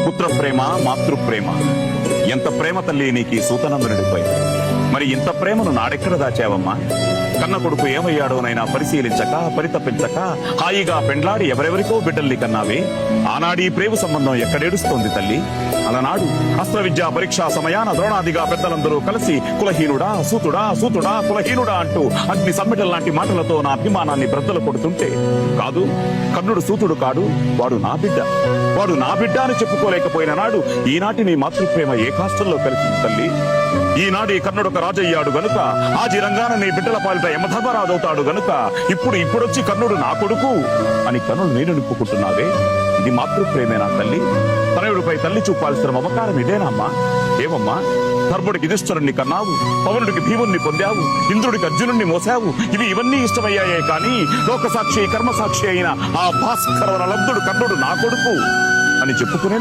పుత్ర ప్రేమ మాతృప్రేమ ఎంత ప్రేమ తల్లి నీకు ఈ సూతనందనుడిపై. మరి ఇంత ప్రేమను నాడెక్కడ దాచావమ్మా? కన్న కొడుకు ఏమయ్యాడోనైనా పరిశీలించక పరితపించక హాయిగా పెండ్లాడి ఎవరెవరికో బిడ్డల్ని కన్నావే. ఆనాడు ఈ ప్రేమ సంబంధం ఎక్కడేడుస్తోంది తల్లి? అలనాడు అస్త్ర విద్యా పరీక్షా సమయాన ద్రోణాదిగా పెద్దలందరూ కలిసి కులహీనుడా సూతుడా సూతుడా కులహీనుడా అంటూ అగ్ని సమ్మెటల్ లాంటి మాటలతో నా అభిమానాన్ని బ్రద్దలు కొడుతుంటే, కాదు కర్ణుడు సూతుడు కాడు, వాడు నా బిడ్డ, వాడు నా బిడ్డ అని చెప్పుకోలేకపోయిన నాడు ఈనాటి నీ మాతృప్రేమ ఏ కాష్టంలో కలిసింది తల్లి? ఈనాడు ఈ కర్ణుడు రాజయ్యాడు గనుక ఆజిరంగాన నీ బిడ్డల పాలిట యమధర్మరాజవుతాడు గనుక ఇప్పుడొచ్చి కర్ణుడు నా కొడుకు అని కర్ణుడు నేను నింపుకుంటున్నావే. ఇది మాతృప్రేమేనా తల్లి? తనయుడిపై తల్లి చూపాల్సిన మమకారం ఇదేనమ్మా? ఏమమ్మా, ధర్ముడికి యుధిష్ఠిరుణ్ణి కన్నావు, పవనుడికి భీముణ్ణి పొందావు, ఇంద్రుడికి అర్జునుణ్ణి మోసావు. ఇవన్నీ ఇష్టమయ్యాయే కాని లోకసాక్షి కర్మసాక్షి అయిన ఆ భాస్కర లబ్ధుడు కర్ణుడు నా కొడుకు అని చెప్పుకునే